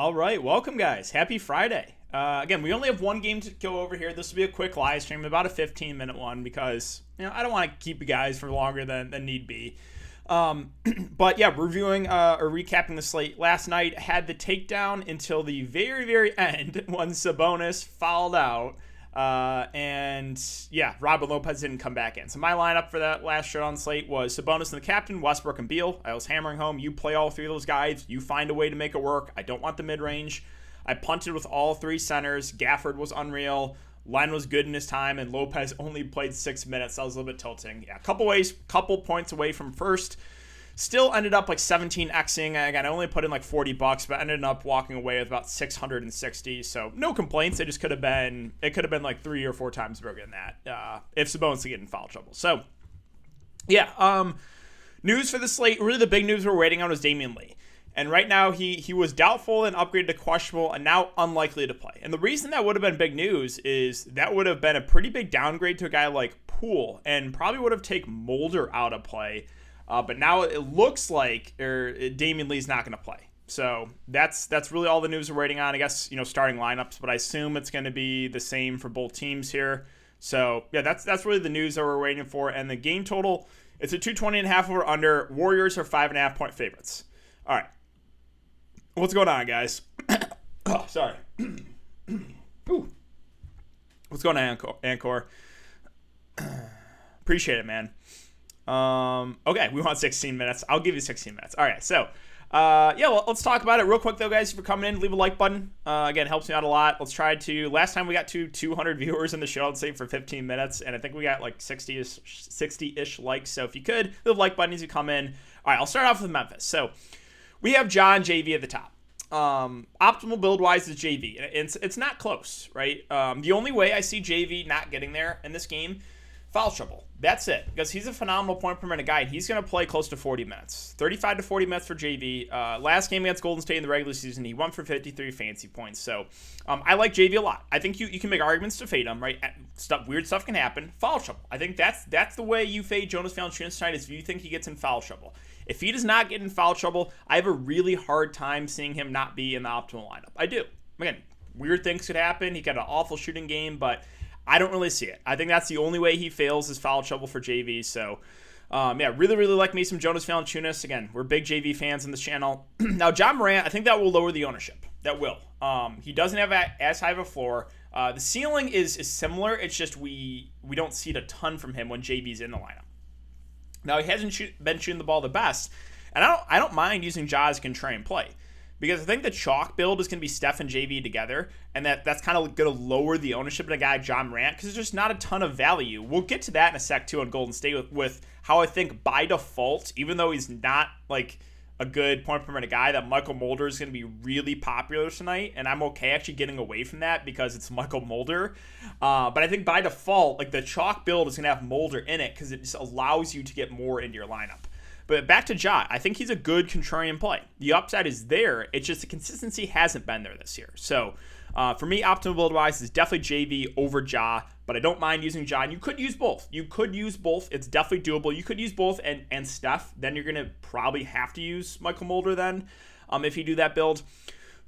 All right, welcome guys. Happy Friday. Again, we only have one game to go over here. This will be a quick live stream, about a 15-minute one, because I don't want to keep you guys for longer than need be. But yeah, reviewing or recapping the slate last night. Had the takedown until the very, very end when Sabonis fouled out. And yeah, Robin Lopez didn't come back in. So my lineup for that last Showdown slate was Sabonis and the captain, Westbrook and Beal. I was hammering home, you play all three of those guys. You find a way to make it work. I don't want the mid-range. I punted with all three centers. Gafford was unreal. Len was good in his time, and Lopez only played 6 minutes. That was a little bit tilting. Yeah, couple points away from first. Still ended up like 17xing. Again, I only put in like $40, but ended up walking away with about 660. So no complaints. It could have been like 3 or 4 times bigger than that if Sabonis get in foul trouble. So yeah, news for the slate. Really, the big news we're waiting on was Damian Lee. And right now, he was doubtful and upgraded to questionable and now unlikely to play. And the reason that would have been big news is that would have been a pretty big downgrade to a guy like Poole and probably would have taken Mulder out of play. But now it looks like Damian Lee's not going to play. So that's really all the news we're waiting on. I guess, starting lineups, but I assume it's going to be the same for both teams here. So yeah, that's really the news that we're waiting for. And the game total, it's a 220.5 over under. Warriors are 5.5 point favorites. All right. What's going on, guys? Oh, sorry. Ooh. What's going on, Ancor? Appreciate it, man. Okay, we want 16 minutes. I'll give you 16 minutes. All right, so let's talk about it real quick, though, guys. If you're coming in, leave a like button. Again, helps me out a lot. Let's try to. Last time we got to 200 viewers in the show, I'd say, for 15 minutes, and I think we got like 60-ish likes. So if you could, leave a like button as you come in. All right, I'll start off with Memphis. So we have John JV at the top. Optimal build-wise is JV. It's not close, right? The only way I see JV not getting there in this game, foul trouble. That's it, because he's a phenomenal point per minute guy, and he's going to play close to 40 minutes. 35 to 40 minutes for JV. Last game against Golden State in the regular season, he won for 53 fantasy points. So I like JV a lot. I think you can make arguments to fade him, right? Weird stuff can happen. Foul trouble. I think that's the way you fade Jonas Valanciunas tonight, is if you think he gets in foul trouble. If he does not get in foul trouble, I have a really hard time seeing him not be in the optimal lineup. I do. Again, weird things could happen. He got an awful shooting game, but I don't really see it. I think that's the only way he fails is foul trouble for JV. So, really, really like me some Jonas Valanciunas. Again, we're big JV fans in this channel. Now, John Morant, I think that will lower the ownership. That will. He doesn't have as high of a floor. The ceiling is similar. It's just we don't see it a ton from him when JV's in the lineup. Now, he hasn't been shooting the ball the best, and I don't mind using Ja as contrarian play, because I think the chalk build is going to be Steph and JV together, and that's kind of going to lower the ownership of a guy, John Morant, because there's just not a ton of value. We'll get to that in a sec, too, on Golden State with how I think by default, even though he's not like a good point per minute guy, that Michael Mulder is going to be really popular tonight, and I'm okay actually getting away from that because it's Michael Mulder. But I think by default, like the chalk build is going to have Mulder in it because it just allows you to get more into your lineup. But back to Ja, I think he's a good contrarian play. The upside is there. It's just the consistency hasn't been there this year. So for me, optimal build-wise is definitely JV over Ja, but I don't mind using Ja. And you could use both. It's definitely doable. You could use both and Steph. Then you're going to probably have to use Michael Mulder then if you do that build.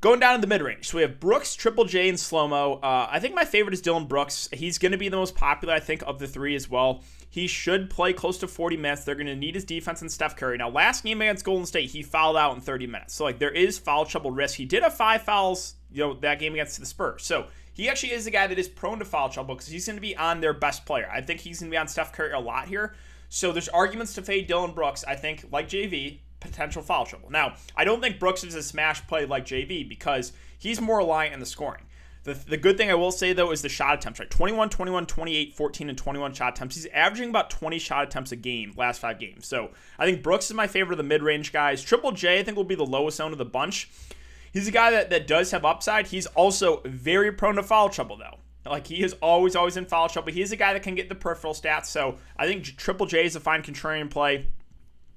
Going down in the mid-range, so we have Brooks, Triple J, and Slow-Mo. I think my favorite is Dylan Brooks. He's going to be the most popular, I think, of the three as well. He should play close to 40 minutes. They're going to need his defense and Steph Curry. Now, last game against Golden State, he fouled out in 30 minutes. So, there is foul trouble risk. He did have 5 fouls, that game against the Spurs. So, he actually is a guy that is prone to foul trouble because he's going to be on their best player. I think he's going to be on Steph Curry a lot here. So, there's arguments to fade Dylan Brooks, I think, like JV, potential foul trouble. Now, I don't think Brooks is a smash play like JV because he's more reliant on the scoring. The good thing I will say, though, is the shot attempts, right? 21, 21, 28, 14, and 21 shot attempts. He's averaging about 20 shot attempts a game last 5 games. So I think Brooks is my favorite of the mid-range guys. Triple J, I think, will be the lowest owned of the bunch. He's a guy that does have upside. He's also very prone to foul trouble, though. Like, he is always in foul trouble. He's a guy that can get the peripheral stats. So I think Triple J is a fine contrarian play.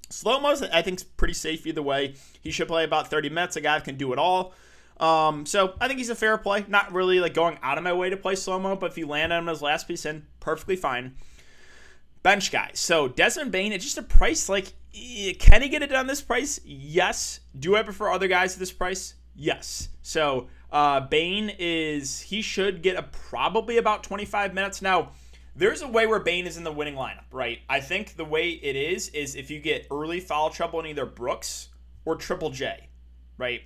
Slow-Mo's, I think, is pretty safe either way. He should play about 30 minutes. A guy that can do it all. So I think he's a fair play. Not really like going out of my way to play Slow-Mo, but if you land on him as last piece in, perfectly fine. Bench guys. So Desmond Bane, it's just a price. Like, can he get it done this price? Yes. Do I prefer other guys at this price? Yes. So Bane he should get probably about 25 minutes. Now, there's a way where Bane is in the winning lineup, right? I think the way it is if you get early foul trouble in either Brooks or Triple J, right?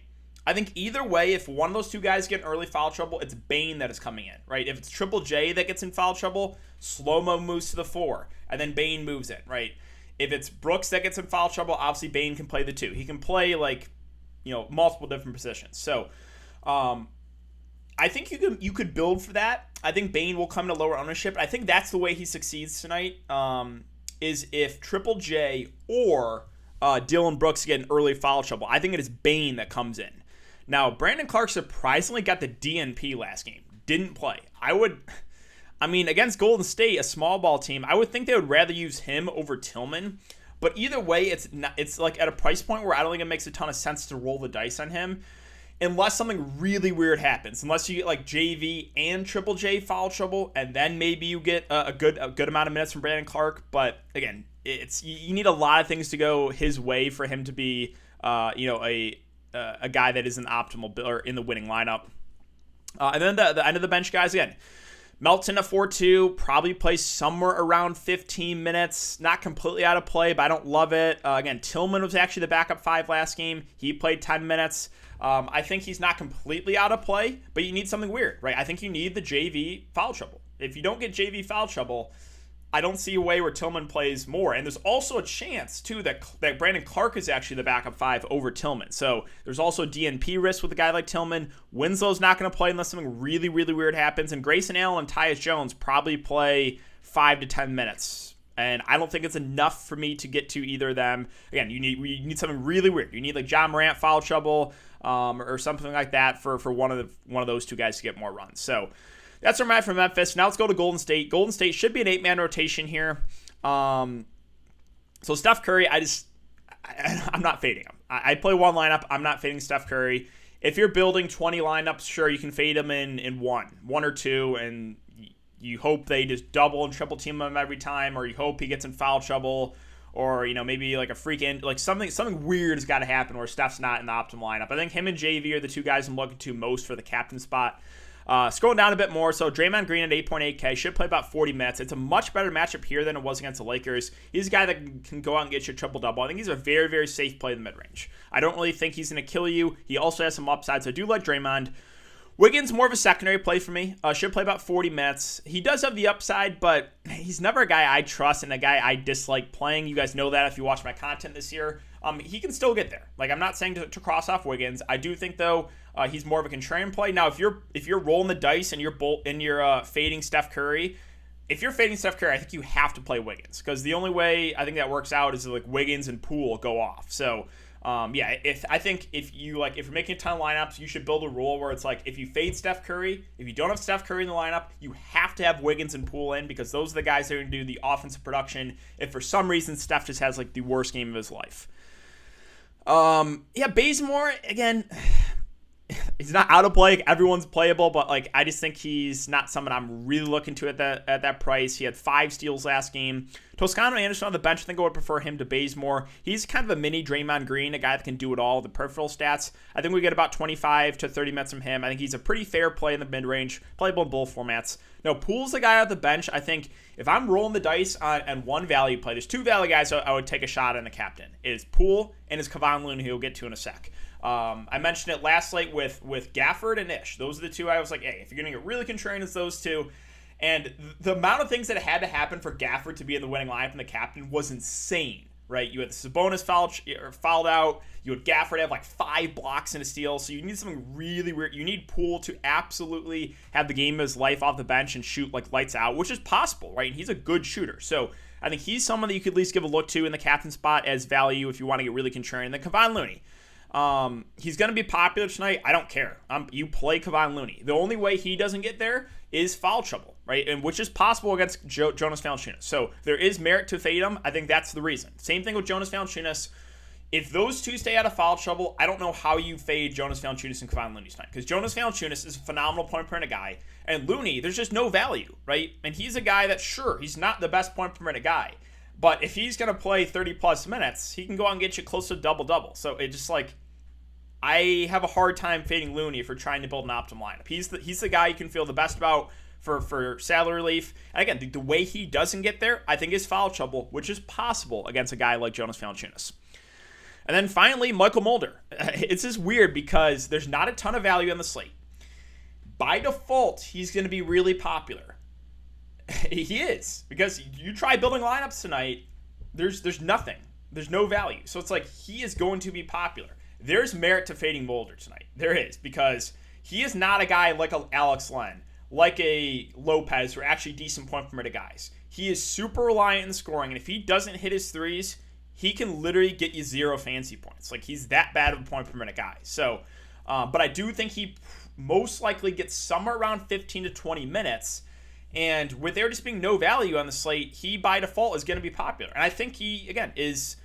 I think either way, if one of those two guys get in early foul trouble, it's Bane that is coming in, right? If it's Triple J that gets in foul trouble, Slow-Mo moves to the 4, and then Bane moves in, right? If it's Brooks that gets in foul trouble, obviously Bane can play the 2. He can play, multiple different positions. So, I think you could build for that. I think Bane will come to lower ownership. I think that's the way he succeeds tonight, is if Triple J or Dylan Brooks get in early foul trouble. I think it is Bane that comes in. Now, Brandon Clark surprisingly got the DNP last game. Didn't play. Against Golden State, a small ball team, I would think they would rather use him over Tillman. But either way, it's like at a price point where I don't think it makes a ton of sense to roll the dice on him. Unless something really weird happens, unless you get like JV and Triple J foul trouble, and then maybe you get a good amount of minutes from Brandon Clark. But again, you need a lot of things to go his way for him to be a guy that is an optimal or in the winning lineup. And then the end of the bench guys again. Melton at 4-2, probably plays somewhere around 15 minutes. Not completely out of play, but I don't love it. Again, Tillman was actually the backup 5 last game. He played 10 minutes. I think he's not completely out of play, but you need something weird, right? I think you need the JV foul trouble. If you don't get JV foul trouble, I don't see a way where Tillman plays more. And there's also a chance, too, that Brandon Clark is actually the backup 5 over Tillman. So there's also DNP risk with a guy like Tillman. Winslow's not going to play unless something really, really weird happens. And Grayson Allen and Tyus Jones probably play 5 to 10 minutes. And I don't think it's enough for me to get to either of them. Again, you need something really weird. You need like John Morant foul trouble or something like that for one of those two guys to get more runs. So that's our match for Memphis. Now let's go to Golden State. Golden State should be an 8-man rotation here. So Steph Curry, I'm not fading him. I play one lineup. I'm not fading Steph Curry. If you're building 20 lineups, sure, you can fade him in one or two, and you hope they just double and triple team him every time, or you hope he gets in foul trouble, or maybe like a freak end, like something weird has got to happen where Steph's not in the optimal lineup. I think him and JV are the two guys I'm looking to most for the captain spot. Scrolling down a bit more, so Draymond Green at 8.8K should play about 40 minutes. It's a much better matchup here than it was against the Lakers. He's a guy that can go out and get you a triple-double. I think he's a very, very safe play in the mid-range. I don't really think he's going to kill you. He also has some upside, so I do like Draymond. Wiggins, more of a secondary play for me. Should play about 40 minutes. He does have the upside, but he's never a guy I trust and a guy I dislike playing. You guys know that if you watch my content this year. He can still get there. Like, I'm not saying to cross off Wiggins. I do think, though, he's more of a contrarian play. Now, if you're rolling the dice and you're fading Steph Curry, if you're fading Steph Curry, I think you have to play Wiggins, because the only way I think that works out is like Wiggins and Poole go off. So if you're making a ton of lineups, you should build a rule where it's like, if you fade Steph Curry, if you don't have Steph Curry in the lineup, you have to have Wiggins and Poole in, because those are the guys that are going to do the offensive production if for some reason Steph just has like the worst game of his life. Bazemore, again, he's not out of play. Everyone's playable, but like, I just think he's not someone I'm really looking to at that price. He had 5 steals last game. Toscano Anderson on the bench, I think I would prefer him to Bazemore. He's kind of a mini Draymond Green, a guy that can do it all, the peripheral stats. I think we get about 25 to 30 minutes from him. I think he's a pretty fair play in the mid-range, playable in both formats. No, Poole's the guy out the bench. I think if I'm rolling the dice on one value play, there's 2 value guys I would take a shot on the captain. It is Poole and it's Kevon Looney, who we'll get to in a sec. I mentioned it last slate with Gafford and Ish. Those are the 2 I was like, hey, if you're going to get really contrarian, it's those 2. And the amount of things that had to happen for Gafford to be in the winning lineup and the captain was insane, right? You had the Sabonis fouled out. You had Gafford have like 5 blocks and a steal. So you need something really weird. You need Poole to absolutely have the game of his life off the bench and shoot like lights out, which is possible, right? And he's a good shooter. So I think he's someone that you could at least give a look to in the captain spot as value if you want to get really contrarian. Then Kevon Looney. He's going to be popular tonight. I don't care. You play Kevon Looney. The only way he doesn't get there is foul trouble, right? And which is possible against Jonas Valanciunas. So there is merit to fade him. I think that's the reason. Same thing with Jonas Valanciunas. If those 2 stay out of foul trouble, I don't know how you fade Jonas Valanciunas and Kevon Looney tonight, because Jonas Valanciunas is a phenomenal point per minute guy, and Looney, there's just no value, right? And he's a guy that, sure, he's not the best point per minute guy, but if he's going to play 30-plus minutes, he can go out and get you close to double-double. So it just like, I have a hard time fading Looney if you're trying to build an optimal lineup. He's the guy you can feel the best about for salary relief. And again, the way he doesn't get there, I think, is foul trouble, which is possible against a guy like Jonas Valanciunas. And then finally, Michael Mulder. It's just weird because there's not a ton of value on the slate. By default, he's going to be really popular. He is, because you try building lineups tonight, there's nothing. There's no value. So it's like he is going to be popular. There's merit to fading Mulder tonight. There is, because he is not a guy like a Alex Len, like a Lopez, who are actually decent point per minute guys. He is super reliant in scoring, and if he doesn't hit his threes, he can literally get you 0 fantasy points. Like, he's that bad of a point per minute guy. So, but I do think he most likely gets somewhere around 15 to 20 minutes. And with there just being no value on the slate, he by default is going to be popular. And I think he, again, is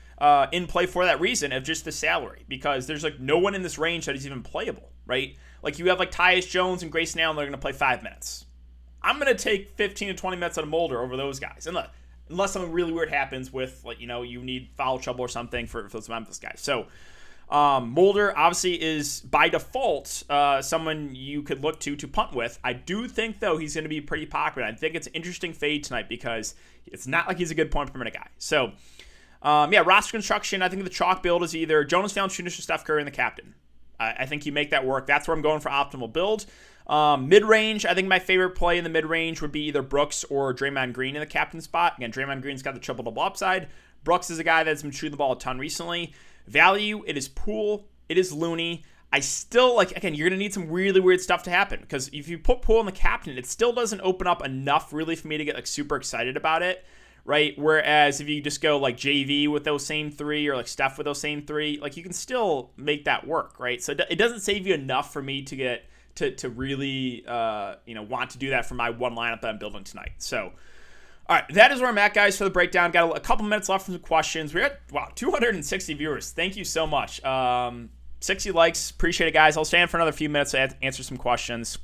in play for that reason of just the salary, because there's like no one in this range that is even playable, right? Like, you have like Tyus Jones and Grayson Allen that are going to play 5 minutes. I'm going to take 15 to 20 minutes out of Mulder over those guys. Unless something really weird happens with, like, you know, you need foul trouble or something for those Memphis guys. So Mulder obviously is by default someone you could look to punt with. I do think, though, he's going to be pretty popular. I think it's an interesting fade tonight because it's not like he's a good point per minute guy. So, roster construction, I think the chalk build is either Jonas Valanciunas or Steph Curry and the captain. I think you make that work. That's where I'm going for optimal build. Mid-range, I think my favorite play in the mid-range would be either Brooks or Draymond Green in the captain spot. Again, Draymond Green's got the triple-double upside. Brooks is a guy that's been shooting the ball a ton recently. Value, it is Poole, it is Looney. I still, again, you're going to need some really weird stuff to happen, because if you put Poole in the captain, it still doesn't open up enough really for me to get super excited about it, right? Whereas if you just go like JV with those same 3 or like Steph with those same 3, you can still make that work, right? So it doesn't save you enough for me to get to really want to do that for my one lineup that I'm building tonight. So, all right, that is where I'm at, guys, for the breakdown. Got a couple minutes left for some questions. We're at 260 viewers. Thank you so much. 60 likes, appreciate it, guys. I'll stand for another few minutes to answer some questions.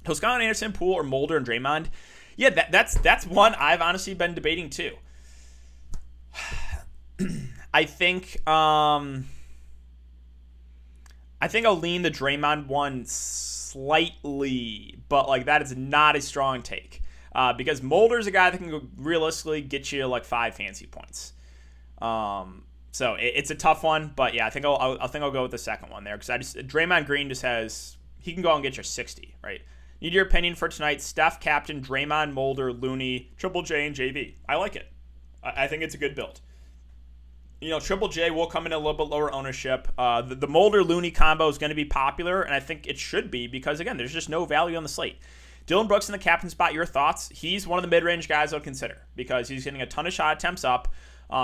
Toscano, Anderson, Poole, or Mulder and Draymond? Yeah, that's one I've honestly been debating too. I think I'll lean the Draymond one slightly, but that is not a strong take because Mulder's a guy that can realistically get you 5 fantasy points. So it's a tough one, but yeah, I think I'll go with the second one there because Draymond Green he can go out and get you 60, right? Need your opinion for tonight. Steph, captain, Draymond, Mulder, Looney, Triple J, and JV. I like it. I think it's a good build. Triple J will come in a little bit lower ownership. The Mulder-Looney combo is going to be popular, and I think it should be because, again, there's just no value on the slate. Dylan Brooks in the captain spot, your thoughts? He's one of the mid-range guys I would consider because he's getting a ton of shot attempts up.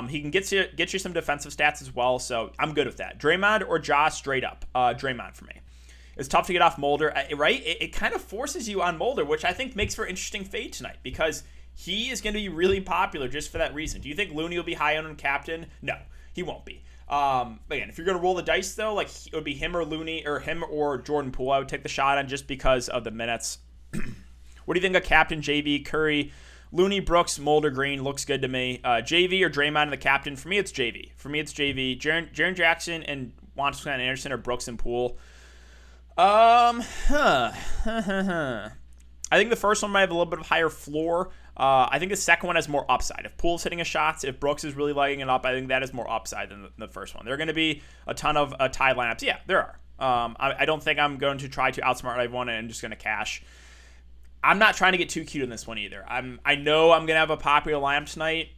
He can get you some defensive stats as well, so I'm good with that. Draymond or Josh straight up? Draymond for me. It's tough to get off Mulder, right? It kind of forces you on Mulder, which I think makes for interesting fade tonight because he is going to be really popular just for that reason. Do you think Looney will be high on captain? No, he won't be. Again, if you're going to roll the dice, though, it would be him or Looney or him or Jordan Poole. I would take the shot on just because of the minutes. What do you think of captain, JV, Curry, Looney, Brooks, Mulder, Green? Looks good to me. JV or Draymond and the captain? For me, it's JV. Jaren Jackson and Juan Anderson or Brooks and Poole. I think the first one might have a little bit of higher floor. I think the second one has more upside. If Poole's hitting his shots, if Brooks is really lighting it up, I think that is more upside than the first one. There are going to be a ton of tie lineups. Yeah, there are. I don't think I'm going to try to outsmart everyone and just going to cash. I'm not trying to get too cute in this one either. I know I'm going to have a popular lineup tonight.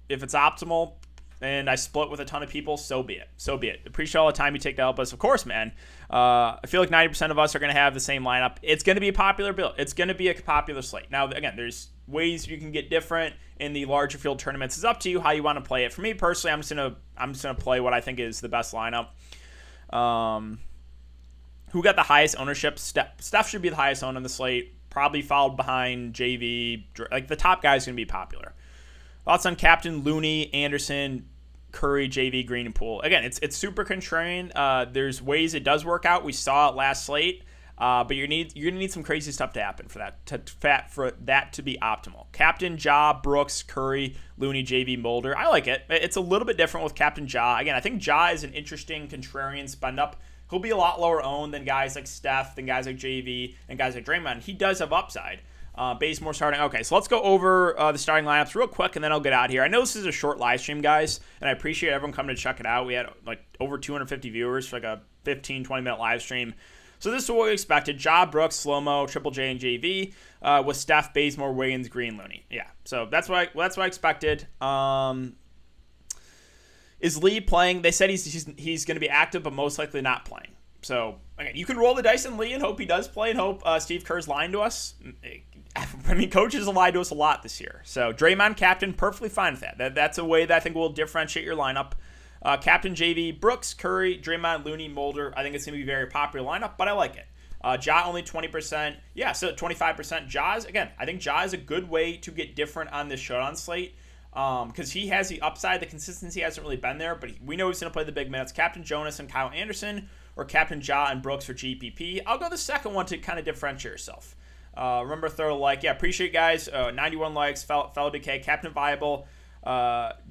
If it's optimal and I split with a ton of people, so be it. Appreciate all the time you take to help us. Of course, man. I feel like 90% of us are going to have the same lineup. It's going to be a popular build. It's going to be a popular slate. Now, again, there's ways you can get different in the larger field tournaments. It's up to you how you want to play it. For me personally, I'm just gonna play what I think is the best lineup. Who got the highest ownership? Steph should be the highest owned on the slate. Probably followed behind JV. The top guy is going to be popular. Thoughts on captain Looney, Anderson, Curry, JV, Green, and Poole. Again, it's super contrarian. There's ways it does work out. We saw it last slate, but you're gonna need some crazy stuff to happen for that to be optimal. Captain Ja, Brooks, Curry, Looney, JV, Mulder. I like it. It's a little bit different with Captain Ja. Again, I think Ja is an interesting contrarian spend up he'll be a lot lower owned than guys like Steph, than guys like JV, and guys like Draymond. He does have upside. Bazemore starting. Okay, so let's go over the starting lineups real quick, and then I'll get out of here. I know this is a short live stream, guys, and I appreciate everyone coming to check it out. We had like over 250 viewers for like a 15, 20-minute live stream. So this is what we expected. Ja, Brooks, Slow-Mo, Triple J, and JV with Steph, Bazemore, Wiggins, Green, Looney. Yeah, so that's what I expected. Is Lee playing? They said he's going to be active, but most likely not playing. So, again, you can roll the dice on Lee and hope he does play and hope Steve Kerr's lying to us. I mean, coaches have lied to us a lot this year. So, Draymond, captain, perfectly fine with that. That's a way that I think will differentiate your lineup. Captain JV, Brooks, Curry, Draymond, Looney, Mulder. I think it's going to be a very popular lineup, but I like it. Ja only 20%. Yeah, so 25%. Ja's, again, I think Ja is a good way to get different on this Showdown slate because he has the upside. The consistency hasn't really been there, but we know he's going to play the big minutes. Captain Jonas and Kyle Anderson or Captain Ja and Brooks for GPP. I'll go the second one to kind of differentiate yourself. Remember, throw a like. Yeah, appreciate it, guys. 91 likes. Fellow Decay. Captain Viable.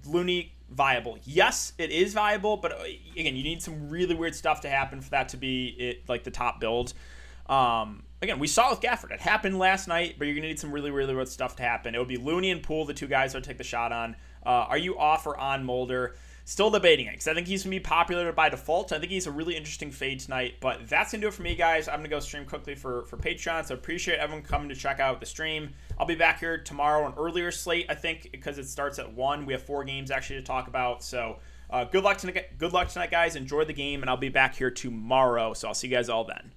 Looney viable. Yes, it is viable, but again, you need some really weird stuff to happen for that to be like the top build. Again, we saw it with Gafford. It happened last night, but you're going to need some really, really weird stuff to happen. It would be Looney and Poole, the two guys that would take the shot on. Are you off or on Mulder? Still debating it because I think he's going to be popular by default. I think he's a really interesting fade tonight, but that's going to do it for me, guys. I'm going to go stream quickly for Patreon, so appreciate everyone coming to check out the stream. I'll be back here tomorrow, an earlier slate, I think, because it starts at 1. We have 4 games actually to talk about, so good luck tonight, guys. Enjoy the game, and I'll be back here tomorrow, so I'll see you guys all then.